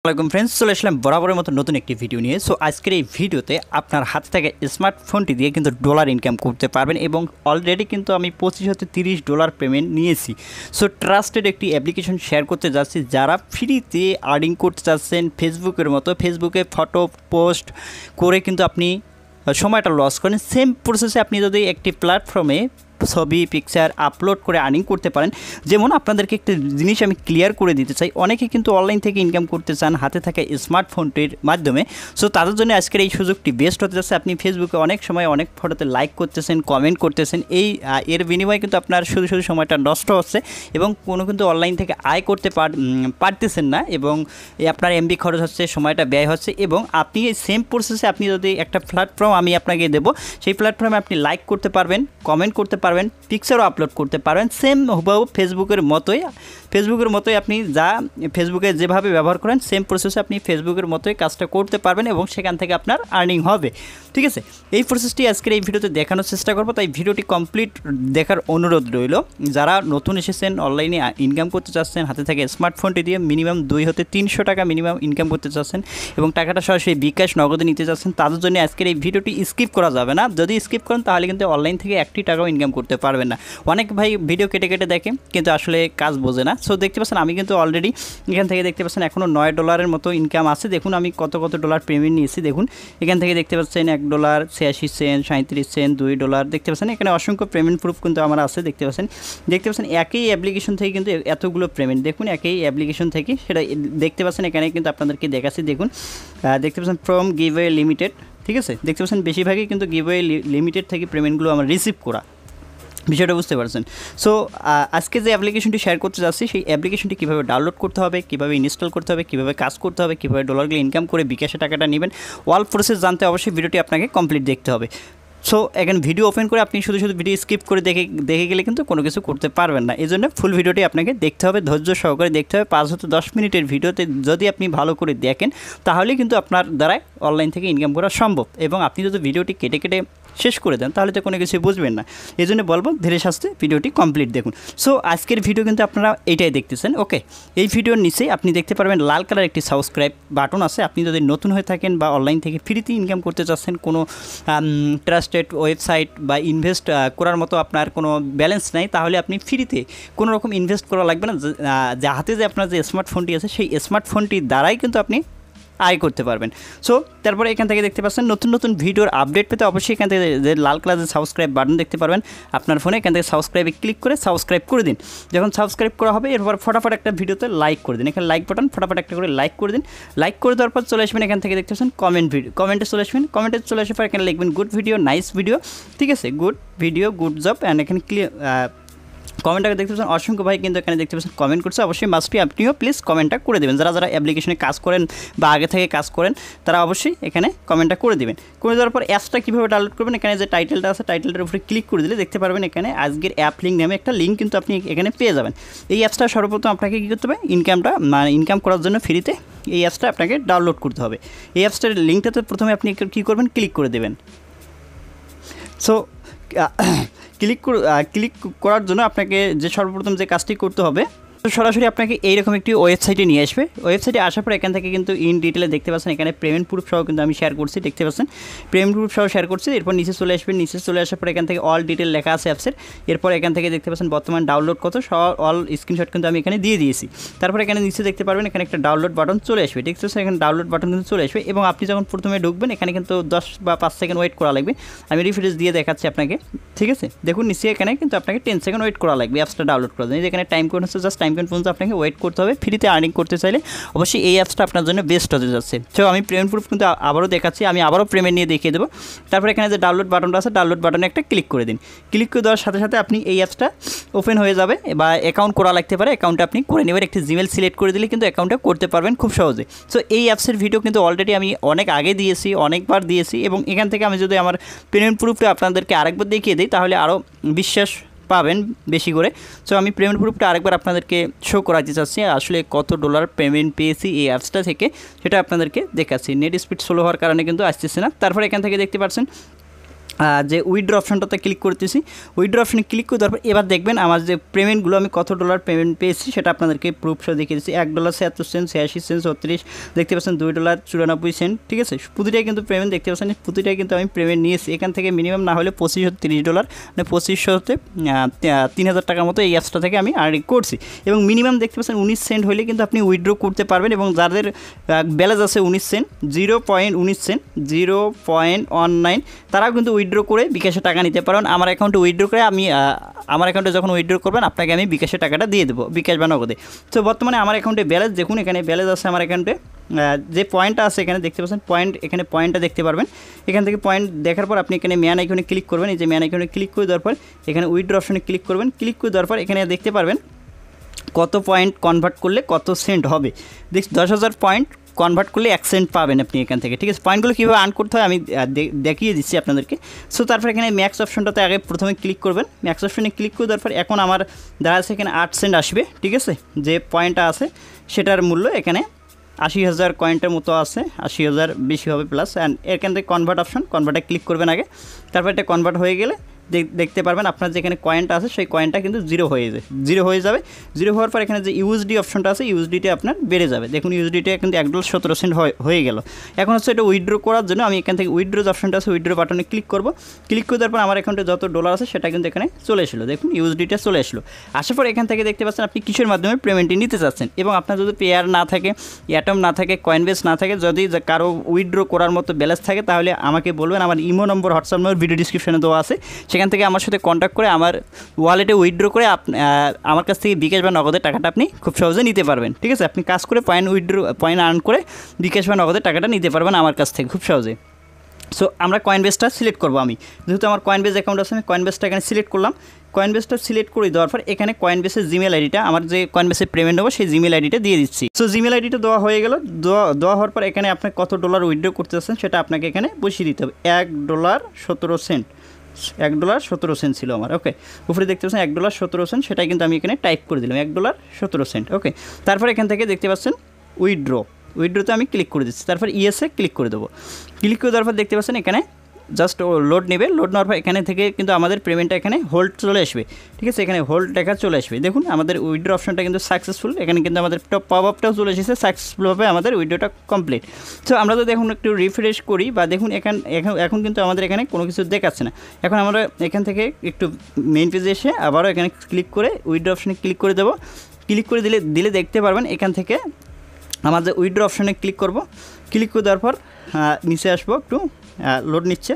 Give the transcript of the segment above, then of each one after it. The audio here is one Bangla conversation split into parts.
আসসালামু ফ্রেন্ডস, চলে আসলাম বরাবরের মতো নতুন একটি ভিডিও নিয়ে। সো আজকের এই ভিডিওতে আপনার হাতে থেকে স্মার্টফোনটি দিয়ে কিন্তু ডলার ইনকাম করতে পারবেন এবং অলরেডি কিন্তু আমি 25 হতে $30 পেমেন্ট নিয়েছি। সো ট্রাস্টেড একটি অ্যাপ্লিকেশন শেয়ার করতে যাচ্ছি, যারা ফ্রিতে আর্নিং করতে চাচ্ছেন ফেসবুকের মতো। ফেসবুকে ফটো পোস্ট করে কিন্তু আপনি সময়টা লস করেন, সেম প্রসেসে আপনি যদি একটি প্ল্যাটফর্মে ছবি পিকচার আপলোড করে আর্নিং করতে পারেন। যেমন আপনাদেরকে একটা জিনিস আমি ক্লিয়ার করে দিতে চাই, অনেকে কিন্তু অনলাইন থেকে ইনকাম করতে চান হাতে থাকা স্মার্টফোনটির মাধ্যমে। সো তাদের জন্য আজকের এই সুযোগটি বেস্ট হতে যাচ্ছে। আপনি ফেসবুকে অনেক সময় অনেক ফটোতে লাইক করতেছেন, কমেন্ট করতেছেন, এর বিনিময়ে কিন্তু আপনার শুধু শুধু সময়টা নষ্ট হচ্ছে এবং কোনো কিন্তু অনলাইন থেকে আয় করতে পারতেছেন না এবং আপনার এমবি খরচ হচ্ছে, সময়টা ব্যয় হচ্ছে। এবং আপনি এই সেম প্রসেসে আপনি যদি একটা প্ল্যাটফর্ম আমি আপনাকে দেবো, সেই প্ল্যাটফর্মে আপনি লাইক করতে পারবেন, কমেন্ট করতে পারবেন, পিকচারও আপলোড করতে পারবেন, সেম হুবহু ফেসবুকের মতোই আপনি যা ফেসবুকে যেভাবে ব্যবহার করেন সেম প্রসেসে আপনি ফেসবুকের মতোই কাজটা করতে পারবেন এবং সেখান থেকে আপনার আর্নিং হবে। ঠিক আছে, এই প্রসেসটি আজকের এই ভিডিওতে দেখানোর চেষ্টা করবো, তাই ভিডিওটি কমপ্লিট দেখার অনুরোধ রইল। যারা নতুন এসেছেন, অনলাইনে ইনকাম করতে চাচ্ছেন হাতে থেকে স্মার্টফোনটি দিয়ে মিনিমাম 2 হতে 300 টাকা মিনিমাম ইনকাম করতে চাচ্ছেন এবং টাকাটা সরাসরি বিকাশ নগদে নিতে চাচ্ছেন, তাদের জন্য আজকের এই ভিডিওটি স্কিপ করা যাবে না। যদি স্কিপ করেন তাহলে কিন্তু অনলাইন থেকে 1 টাকাও ইনকাম করতে পারবেন না। অনেক ভাই ভিডিও কেটে কেটে দেখে কিন্তু আসলে কাজ বোঝে না। সো দেখতে পাচ্ছেন আমি কিন্তু অলরেডি এখান থেকে দেখতে পাচ্ছেন এখনও $9 মতো ইনকাম আছে। দেখুন আমি কত ডলার পেমেন্ট নিয়েছি। দেখুন এখান থেকে দেখতে পাচ্ছেন $1, 86 সেন্ট, 37 সেন্ট, $2 দেখতে পাচ্ছেন। এখানে অসংখ্য পেমেন্ট প্রুফ কিন্তু আমার আছে। দেখতে পাচ্ছেন একই অ্যাপ্লিকেশন থেকে কিন্তু এতগুলো পেমেন্ট, দেখুন একই অ্যাপ্লিকেশন থেকে সেটা দেখতে পাচ্ছেন। এখানে কিন্তু আপনাদেরকে দেখাচ্ছি, দেখুন দেখতে পাচ্ছেন ফ্রম গিভওয়ে লিমিটেড। ঠিক আছে, দেখতে পাচ্ছেন বেশিরভাগই কিন্তু গিভওয়ে লিমিটেড থেকে পেমেন্টগুলো আমার রিসিভ করা, বিষয়টা বুঝতে পারছেন। সো আজকে যে অ্যাপ্লিকেশনটি শেয়ার করতে যাচ্ছি, সেই অ্যাপ্লিকেশনটি কীভাবে ডাউনলোড করতে হবে, কীভাবে ইনস্টল করতে হবে, কীভাবে কাজ করতে হবে, কীভাবে ডলারগুলো ইনকাম করে বিকাশে টাকাটা নেবেন, অল প্রসেস জানতে অবশ্যই ভিডিওটি আপনাকে কমপ্লিট দেখতে হবে। সো এখন ভিডিও ওপেন করে আপনি শুধু ভিডিও স্কিপ করে দেখে গেলে কিন্তু কোনো কিছু করতে পারবেন না। এই জন্য ফুল ভিডিওটি আপনাকে দেখতে হবে, ধৈর্য সহকারে দেখতে হবে। 5 হতে 10 মিনিটের ভিডিওতে যদি আপনি ভালো করে দেখেন তাহলে কিন্তু আপনার দ্বারাই অনলাইন থেকে ইনকাম করা সম্ভব। এবং আপনি যদি ভিডিওটি কেটে কেটে শেষ করে দেন তাহলে তো কোনো কিছু বুঝবেন না। এই জন্য বলবো ধীরে সাস্তে ভিডিওটি কমপ্লিট দেখুন। সো আজকের ভিডিও কিন্তু আপনারা এইটাই দেখতেছেন। ওকে, এই ভিডিওর নিচেই আপনি দেখতে পারবেন লাল কালার একটি সাবস্ক্রাইব বাটন আছে। আপনি যদি নতুন হয়ে থাকেন বা অনলাইন থেকে ফ্রিতে ইনকাম করতে চাচ্ছেন, কোনো ট্রাস্টেড ওয়েবসাইট বা ইনভেস্ট করার মতো আপনার কোনো ব্যালেন্স নাই, তাহলে আপনি ফ্রিতে কোনো রকম ইনভেস্ট করা লাগবে না। হাতে যে আপনার যে স্মার্টফোনটি আছে সেই স্মার্টফোনটির দ্বারাই কিন্তু আপনি আয় করতে পারবেন। সো তারপরে এখান থেকে দেখতে পাচ্ছেন নতুন ভিডিওর আপডেট পেতে অবশ্যই এখান থেকে যে লাল কালারের সাবস্ক্রাইব বাটন দেখতে পারবেন আপনার ফোনে, এখান থেকে সাবস্ক্রাইবে ক্লিক করে সাবস্ক্রাইব করে দিন। যখন সাবস্ক্রাইব করা হবে এরপর ফটাফট একটা ভিডিওতে লাইক করে দিন, এখানে লাইক বাটন ফটাফট একটা করে লাইক করে দিন। লাইক করে দেওয়ার পর চলে আসবেন, এখান থেকে দেখতে পাচ্ছেন কমেন্টে চলে আসবেন। কমেন্টে চলে আসার পর এখানে লিখবেন গুড ভিডিও, নাইস ভিডিও। ঠিক আছে, good video, good job. And এখানে কমেন্টটাকে দেখতে পাচ্ছেন অসংখ্য ভাই কিন্তু এখানে দেখতে পাচ্ছেন কমেন্ট করছে। অবশ্যই মাস্টবি আপনিও প্লিজ কমেন্টটা করে দেবেন। যারা অ্যাপ্লিকেশনে কাজ করেন বা আগে থেকে কাজ করেন তারা অবশ্যই এখানে কমেন্টটা করে দেবেন। করে দেওয়ার পর অ্যাপসটা কীভাবে ডাউনলোড করবেন, এখানে যে টাইটেলটা আছে টাইটেলটার উপরে ক্লিক করে দিলে দেখতে পারবেন এখানে আজকের অ্যাপ লিঙ্ক নামে একটা লিঙ্ক কিন্তু আপনি এখানে পেয়ে যাবেন। এই অ্যাপসটা সর্বপ্রথম আপনাকে কী করতে হবে, ইনকাম করার জন্য ফ্রিতে এই অ্যাপসটা আপনাকে ডাউনলোড করতে হবে। এই অ্যাপসটার লিঙ্কটাতে প্রথমে আপনি কী করবেন, ক্লিক করে দেবেন। সো ক্লিক করার জন্য আপনাকে যে সর্বপ্রথম যে কাজটি করতে হবে, সরাসরি আপনাকে এইরকম একটি ওয়েবসাইটে নিয়ে আসবে। ওয়েবসাইটে আসার পর এখান থেকে কিন্তু ইন ডিটেলে দেখতে পাচ্ছেন এখানে পেমেন্ট প্রুফ সহ কিন্তু আমি শেয়ার করছি। দেখতে পাচ্ছেন পেমেন্ট প্রুফ সহ শেয়ার করছি। এরপর নিচে চলে আসবেন, নিচে চলে আসার পর এখান থেকে অল ডিটেল লেখা আছে অ্যাপসের। এরপর এখান থেকে দেখতে পাচ্ছেন বর্তমান ডাউনলোড কত, অল স্ক্রিনশট কিন্তু আমি এখানে দিয়ে দিয়েছি। তারপর এখানে নিচে দেখতে পারবেন এখানে একটা ডাউনলোড বাটন চলে আসবে। ঠিক আছে, এখানে ডাউনলোড বাটন কিন্তু চলে আসবে এবং আপনি যখন প্রথমে ঢুকবেন এখানে কিন্তু 10 বা 5 সেকেন্ড ওয়েট করা লাগবে। আমি রিফ্রেশ দিয়ে দেখাচ্ছি আপনাকে। ঠিক আছে, দেখুন নিচে এখানে কিন্তু আপনাকে 10 সেকেন্ড ওয়েট করা লাগবে অ্যাপসটা ডাউনলোড করার জন্য। এখানে টাইম কোড হচ্ছে, জাস্ট টাইম কোড পর্যন্ত আপনাকে ওয়েট করতে হবে। ফ্রিতে আর্নিং করতে চাইলে অবশ্যই এই অ্যাপসটা আপনার জন্য বেস্ট হতে যাচ্ছে। তো আমি পেমেন্ট প্রুফ কিন্তু আবারও দেখাচ্ছি, আমি আবারও পেমেন্ট নিয়ে দেখিয়ে দেবো। তারপর এখানে যে ডাউনলোড বাটনটা আছে ডাউনলোড বাটনে একটা ক্লিক করে দিন। ক্লিক করে দেওয়ার সাথে সাথে আপনি এই অ্যাপসটা ওপেন হয়ে যাবে বা অ্যাকাউন্ট করা লাগতে পারে, অ্যাকাউন্টটা আপনি করে নেবেন। একটি জিমেল সিলেক্ট করে দিলে কিন্তু অ্যাকাউন্টটা করতে পারবেন খুব সহজে। সো এই অ্যাপসের ভিডিও কিন্তু অলরেডি আমি অনেক আগে দিয়েছি, অনেকবার দিয়েছি এবং এখান থেকে আমি যদি আমার পেমেন্ট প্রুফটা আপনাদেরকে আরেকবার দেখিয়ে দিই তাহলে আরও বিশ্বাস পাবেন বেশি করে। সো আমি পেমেন্ট প্রুফটা আরেকবার আপনাদেরকে শো করাতে চাচ্ছি, আসলে কত ডলার পেমেন্ট পেয়েছি এই অ্যাপসটা থেকে সেটা আপনাদেরকে দেখাচ্ছি। নেট স্পিড স্লো হওয়ার কারণে কিন্তু আসতেছে না। তারপর এখান থেকে দেখতে পাচ্ছেন যে উইথড্র অপশনটাতে ক্লিক করতেছি। উইথড্র অপশনে ক্লিক করে তারপর এবার দেখবেন আমার যে পেমেন্টগুলো আমি কত ডলার পেমেন্ট পেয়েছি সেটা আপনাদেরকে প্রুফ সহ দেখিয়ে দিচ্ছি। $1.76 86 36 দেখতে পাচ্ছেন, $2.94। ঠিক আছে, প্রতিটাই কিন্তু পেমেন্ট দেখতে পাচ্ছেন, প্রতিটাই কিন্তু আমি পেমেন্ট নিয়েছি। এখান থেকে মিনিমাম না হলে $2530 মানে 2500 3000 টাকার মতো এই অ্যাপসটা থেকে আমি আর্নিং করছি। এবং মিনিমাম দেখতে পাচ্ছেন 19 সেন্ট হলে কিন্তু আপনি উইথড্র করতে পারবেন। এবং যাদের ব্যালেন্স আছে 19 সেন্ট 0.19 সেন্ট 0.19 তারাও কিন্তু উইথড্র করে বিকাশে টাকা নিতে পারেন। আমার অ্যাকাউন্টে উইথড্র করে আমি আমার অ্যাকাউন্টে যখন উইথড্র করবেন আপনাকে আমি বিকাশে টাকাটা দিয়ে দেবো, বিকাশ বা নগদে। তো বর্তমানে আমার অ্যাকাউন্টে ব্যালেন্স দেখুন, এখানে ব্যালেন্স আছে আমার অ্যাকাউন্টে যে পয়েন্টটা আছে এখানে দেখতে পাচ্ছেন পয়েন্ট, এখানে পয়েন্টটা দেখতে পারবেন। এখান থেকে পয়েন্ট দেখার পর আপনি এখানে ম্যান আইকনে ক্লিক করবেন। এই যে ম্যান আইকনে ক্লিক করে দেওয়ার পর এখানে উইথড্র অপশনে ক্লিক করবেন। ক্লিক করে দেওয়ার পর এখানে দেখতে পারবেন কত পয়েন্ট কনভার্ট করলে কত সেন্ট হবে। 10,000 পয়েন্ট কনভার্ট করলে 1 সেন্ট পাবেন আপনি এখান থেকে। ঠিক আছে, পয়েন্টগুলো কীভাবে আর্ন করতে হয় আমি দেখিয়ে দিচ্ছি আপনাদেরকে। সো তারপর এখানে ম্যাক্স অপশনটাতে আগে প্রথমে ক্লিক করবেন। ম্যাক্স অপশনে ক্লিক করে দেওয়ার পর এখন আমার দেখা যাচ্ছে এখানে 8 সেন্ট আসবে। ঠিক আছে, যে পয়েন্টটা আছে সেটার মূল্য এখানে 80,000 কয়েন্টের মতো আছে, 80,000 বেশি হবে প্লাস। অ্যান্ড এখান থেকে কনভার্ট অপশন, কনভার্টে ক্লিক করবেন আগে। তারপর এটা কনভার্ট হয়ে গেলে দেখতে পারবেন আপনার যেখানে কয়েনটা আছে সেই কয়েনটা কিন্তু জিরো হয়ে যাবে। জিরো হওয়ার পর এখানে যে ইউএসডি অপশনটা আছে ইউএসডিটা আপনার বেড়ে যাবে। দেখুন ইউএসডিটা কিন্তু $1.17 হয়ে গেল। এখন হচ্ছে এটা উইথড্র করার জন্য আমি এখান থেকে উইথড্র যে অপশনটা আছে উইথড্র বাটনে ক্লিক করব। ক্লিক করে দেওয়ার পর আমার অ্যাকাউন্টে যত ডলার আছে সেটা কিন্তু এখানে চলে আসলো। দেখুন ইউএসডিটা চলে আসলো। আসার পর এখান থেকে দেখতে পাচ্ছেন আপনি কিসের মাধ্যমে পেমেন্টটি নিতে চাচ্ছেন। এবং আপনার যদি পেয়ার না থাকে, অ্যাটম না থাকে, কয়েনবেস না থাকে, যদি কারো উইথড্র করার মতো ব্যালেন্স থাকে তাহলে আমাকে বলবেন। আমার ইমো নম্বর, হোয়াটসঅ্যাপ নম্বর ভিডিও ডিসক্রিপশনে দেওয়া আছে, সেখান থেকে আমার সাথে কন্ট্যাক্ট করে আমার ওয়ালেটে উইথড্র করে আমার কাছ থেকে বিকাশ বা নগদের টাকাটা আপনি খুব সহজে নিতে পারবেন। ঠিক আছে, আপনি কাজ করে পয়েন্ট আর্ন করে বিকাশ বা নগদের টাকাটা নিতে পারবেন আমার কাছ থেকে খুব সহজে। সো আমরা কয়েনবেসটা সিলেক্ট করবো। আমি যেহেতু আমার কয়েনবেস অ্যাকাউন্ট আছে আমি কয়েনবেসটা এখানে সিলেক্ট করলাম। কয়েনবেসটা সিলেক্ট করে দেওয়ার পর এখানে কয়েনবেসের জিমেল আইডিটা, আমার যে কয়েনবেসের পেমেন্ট নেবো সেই জিমেল আইডিটা দিয়ে দিচ্ছি। সো জিমেল আইডিটা দেওয়া হয়ে গেল। দেওয়া হওয়ার পর এখানে আপনি কত ডলার উইথড্র করতে চাচ্ছেন সেটা আপনাকে এখানে বসিয়ে দিতে হবে। $1.17 $1.17 ছিল আমার। ওকে, উপরে দেখতে পাচ্ছেন $1.17, সেটাই কিন্তু আমি এখানে টাইপ করে দিলাম $1.17। ওকে, তারপর এখান থেকে দেখতে পাচ্ছেন উইথড্রোতে আমি ক্লিক করে দিচ্ছি। তারপর ইএসএ ক্লিক করে দেবো। ক্লিক করে দেওয়ার পর দেখতে পাচ্ছেন এখানে জাস্ট লোড নেবে। লোড নেওয়ার পর এখানে থেকে কিন্তু আমাদের পেমেন্টটা এখানে হোল্ড চলে আসবে। ঠিক আছে, এখানে হোল্ড লেখা চলে আসবে। দেখুন আমাদের উইথড্র অপশনটা কিন্তু সাকসেসফুল। এখানে কিন্তু আমাদের পপ আপটাও চলে এসেছে, সাকসেসফুলভাবে আমাদের উইথড্রটা কমপ্লিট। সো আমরা যদি এখন একটু রিফ্রেশ করি বা দেখুন এখন কিন্তু আমাদের এখানে কোনো কিছু দেখাচ্ছে না। এখন আমরা এখান থেকে একটু মেইন পেজে এসে আবারও এখানে ক্লিক করে উইথড্র অপশনে ক্লিক করে দেবো। ক্লিক করে দিলে দেখতে পারবেন এখান থেকে আমাদের উইথড্র অপশনে ক্লিক করব। ক্লিক করে দেওয়ার পর নিচে আসবো, একটু লোড নিচ্ছে।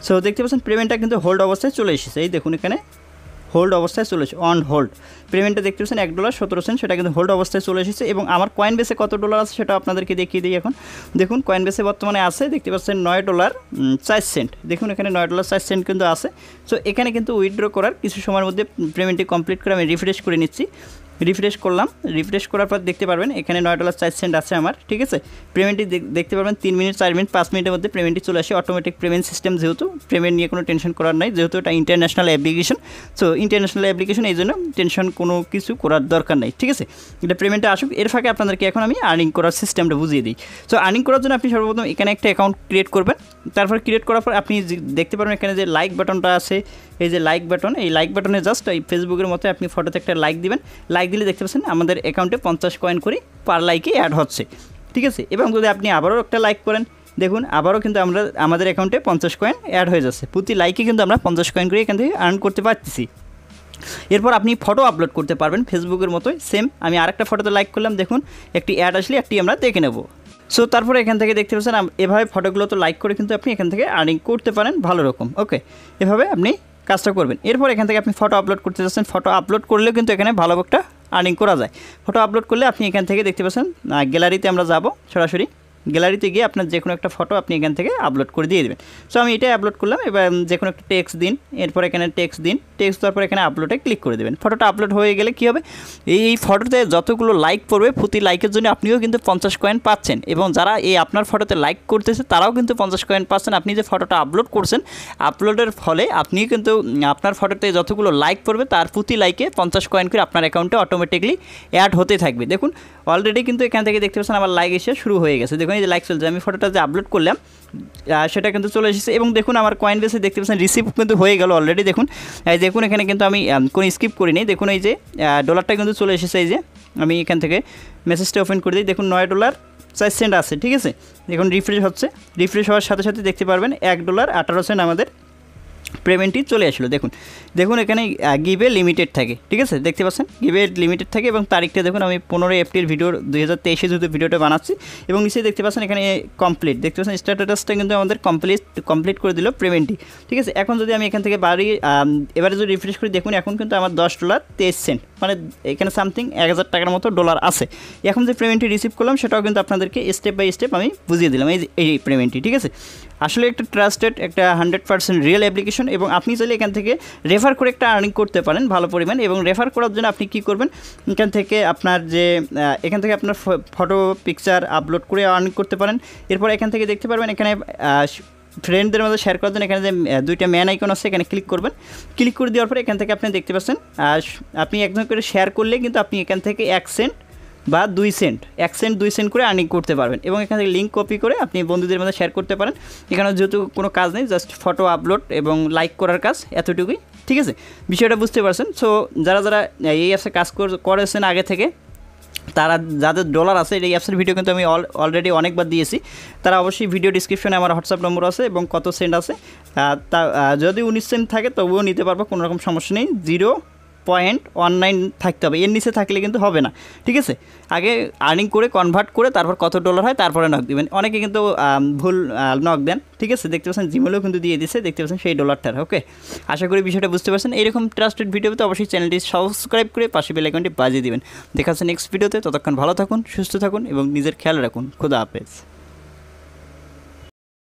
সো দেখতে পাচ্ছেন পেমেন্টটা কিন্তু হোল্ড অবস্থায় চলে এসেছে। এই দেখুন এখানে হোল্ড অবস্থায় চলে এসেছে, অন হোল্ড। পেমেন্টটা দেখতে পাচ্ছেন $1.17, সেটা কিন্তু হোল্ড অবস্থায় চলে এসেছে। এবং আমার কয়েনবেসে কত ডলার আছে সেটা আপনাদেরকে দেখিয়ে দিই। এখন দেখুন কয়েনবেসে বর্তমানে আছে দেখতে পাচ্ছেন $9.04। দেখুন এখানে $9.04 কিন্তু আছে। সো এখানে কিন্তু উইথড্র করার কিছু সময়ের মধ্যে পেমেন্টটি কমপ্লিট করে আমি রিফ্রেশ করে নিচ্ছি। রিফ্রেশ করলাম। রিফ্রেশ করার পর দেখতে পারবেন এখানে $9.04 আছে আমার। ঠিক আছে, পেমেন্টটি দেখতে পারবেন 3 মিনিট 4 মিনিট 5 মিনিটের মধ্যে পেমেন্টটি চলে আসে। অটোমেটিক পেমেন্ট সিস্টেম, যেহেতু পেমেন্ট নিয়ে কোনো টেনশন করার নাই, যেহেতু এটা international application. So international application, এই জন্য টেনশন কোনো কিছু করার দরকার নেই। ঠিক আছে, এটা পেমেন্টটা আসুক। এর ফাঁকে আপনাদেরকে এখন আমি আর্নিং করার সিস্টেমটা বুঝিয়ে দিই। সো আর্নিং করার জন্য আপনি সর্বপ্রথম এখানে একটা অ্যাকাউন্ট ক্রিয়েট করবেন। তারপর ক্রিয়েট করার পর আপনি দেখতে পারবেন এখানে যে লাইক বাটনটা আছে, এই যে লাইক বাটন, এই লাইক বাটনে জাস্ট এই ফেসবুকের মতো আপনি ফটোতে একটা লাইক দিবেন। লাইক দিলে দেখতে পাচ্ছেন আমাদের অ্যাকাউন্টে 50 কয়েন করে পার লাইকে অ্যাড হচ্ছে। ঠিক আছে, এবং যদি আপনি আবারও একটা লাইক করেন দেখুন আবারও কিন্তু আমাদের অ্যাকাউন্টে 50 কয়েন অ্যাড হয়ে যাচ্ছে। প্রতি লাইকে কিন্তু আমরা 50 কয়েন করে এখান থেকে আর্ন করতে পারতেছি। এরপর আপনি ফটো আপলোড করতে পারবেন ফেসবুকের মতোই সেম। আমি আরেকটা ফটোতে লাইক করলাম, দেখুন একটি অ্যাড আসলে একটি আমরা দেখে নেব। সো তারপরে এখান থেকে দেখতে পাচ্ছেন এভাবে ফটোগুলো তো লাইক করে কিন্তু আপনি এখান থেকে আর্নিং করতে পারেন ভালো রকম। ওকে, এভাবে আপনি কাজটা করবেন। এরপর এখান থেকে আপনি ফটো আপলোড করতে যাচ্ছেন। ফটো আপলোড করলেও কিন্তু এখানে ভালো একটা আর্নিং করা যায়। ফটো আপলোড করলে আপনি এখান থেকে দেখতে পাচ্ছেন গ্যালারিতে আমরা যাব, সরাসরি গ্যালারিতে গিয়ে আপনার যে কোনো একটা ফটো আপনি এখান থেকে আপলোড করে দিয়ে দেবেন। সো আমি এটাই আপলোড করলাম। এবার যে কোনো একটা টেক্সট দিন, এরপর এখানে টেক্সট দিন, টেক্সট দেওয়ার পর এখানে আপলোডে ক্লিক করে দেবেন। ফটোটা আপলোড হয়ে গেলে কী হবে, এই ফটোতে যতগুলো লাইক পড়বে প্রতি লাইকের জন্য আপনিও কিন্তু 50 কয়েন পাচ্ছেন। এবং যারা এই আপনার ফটোতে লাইক করতেছে তারাও কিন্তু 50 কয়েন পাচ্ছেন। আপনি যে ফটোটা আপলোড করছেন, আপলোডের ফলে আপনিও কিন্তু আপনার ফটোতে যতগুলো লাইক পড়বে তার প্রতি লাইকে 50 কয়েন করে আপনার অ্যাকাউন্টে অটোমেটিকলি অ্যাড হতে থাকবে। দেখুন অলরেডি কিন্তু এখান থেকে দেখতে পাচ্ছেন আমার লাইক এসে শুরু হয়ে গেছে। দেখুন এই যে লাইক চলছে, আমি ফটোটা যে আপলোড করলাম সেটা কিন্তু চলে এসেছে। এবং দেখুন আমার কয়েন বেসে দেখতে পাচ্ছেন রিসিভ কিন্তু হয়ে গেল অলরেডি। দেখুন দেখুন এখানে কিন্তু আমি কোনো স্কিপ করিনি। দেখুন এই যে ডলারটা কিন্তু চলে এসেছে। এই যে আমি এখান থেকে মেসেজটা ওপেন করে দিই, দেখুন $9.04 আছে, ঠিক আছে। দেখুন রিফ্রেশ হচ্ছে, রিফ্রেশ হওয়ার সাথে সাথে দেখতে পারবেন $1.18 আমাদের পেমেন্টটি চলে আসলো। দেখুন দেখুন এখানে গিভে লিমিটেড থাকে, ঠিক আছে, দেখতে পাচ্ছেন গিভে লিমিটেড থাকে। এবং তারিখটা দেখুন আমি 15 এপ্রিল ভিডিও 2023 যেহেতু ভিডিওটা বানাচ্ছি। এবং নিচে দেখতে পাচ্ছেন এখানে কমপ্লিট, দেখতে পাচ্ছেন স্ট্যাটাসটা কিন্তু আমাদের কমপ্লিট করে দিল পেমেন্টটি, ঠিক আছে। এখন যদি আমি এখান থেকে এবারে যদি রিফ্রেশ করি, দেখুন এখন কিন্তু আমার $10.23, মানে এখানে সামথিং 1000 টাকার মতো ডলার আছে। এখন যে পেমেন্টটি রিসিভ করলাম সেটাও কিন্তু আপনাদেরকে স্টেপ বাই স্টেপ আমি বুঝিয়ে দিলাম। এই পেমেন্টটি, ঠিক আছে। আসলে একটা ট্রাস্টেড, একটা 100% রিয়েল অ্যাপ্লিকেশন। এবং আপনি চাইলে এখান থেকে রেফার করে একটা আর্নিং করতে পারেন ভালো পরিমাণ। এবং রেফার করার জন্য আপনি কী করবেন, এখান থেকে আপনার ফটো পিকচার আপলোড করে আর্নিং করতে পারেন। এরপর এখান থেকে দেখতে পারবেন এখানে ফ্রেন্ডদের মধ্যে শেয়ার করার জন্য এখানে যে দুইটা ম্যান আইকন আছে, এখানে ক্লিক করবেন। ক্লিক করে দেওয়ার পরে এখান থেকে আপনি দেখতে পাচ্ছেন আপনি একজন করে শেয়ার করলে কিন্তু আপনি এখান থেকে 1 সেন্ট বা 2 সেন্ট, 1 সেন্ট 2 সেন্ট করে আর্নিং করতে পারবেন। এবং এখান থেকে লিঙ্ক কপি করে আপনি বন্ধুদের মধ্যে শেয়ার করতে পারেন। এখানে যেহেতু কোনো কাজ নেই, জাস্ট ফটো আপলোড এবং লাইক করার কাজ, এতটুকুই, ঠিক আছে। বিষয়টা বুঝতে পারছেন। সো যারা এই অ্যাপসে কাজ করেছেন আগে থেকে, তারা যাদের ডলার আছে, এই অ্যাপসের ভিডিও কিন্তু আমি অলরেডি অনেকবার দিয়েছি। তারা অবশ্যই ভিডিও ডিসক্রিপশনে আমার হোয়াটসঅ্যাপ নম্বর আছে এবং কত সেন্ট আছে তা যদি 19 সেন্ট থাকে তবুও নিতে পারবো, কোনো রকম সমস্যা নেই। 0.19 থাকতে হবে, এর নিচে থাকলে কিন্তু হবে না, ঠিক আছে। আগে আর্নিং করে কনভার্ট করে তারপর কত ডলার হয় তারপরে নক দিবেন। অনেকে কিন্তু ভুল নক দেন, ঠিক আছে। দেখতে পাচ্ছেন জিমেলও কিন্তু দিয়ে দিচ্ছে, দেখতে পাচ্ছেন সেই ডলারটার। ওকে, আশা করি বিষয়টা বুঝতে পারছেন। এইরকম ট্রাস্টেড ভিডিওতে অবশ্যই চ্যানেলটি সাবস্ক্রাইব করে পাশে বেল আইকনটি বাজিয়ে দিবেন। দেখা হচ্ছে নেক্সট ভিডিওতে। ততক্ষণ ভালো থাকুন, সুস্থ থাকুন এবং নিজের খেয়াল রাখুন। খোদা হাফেজ।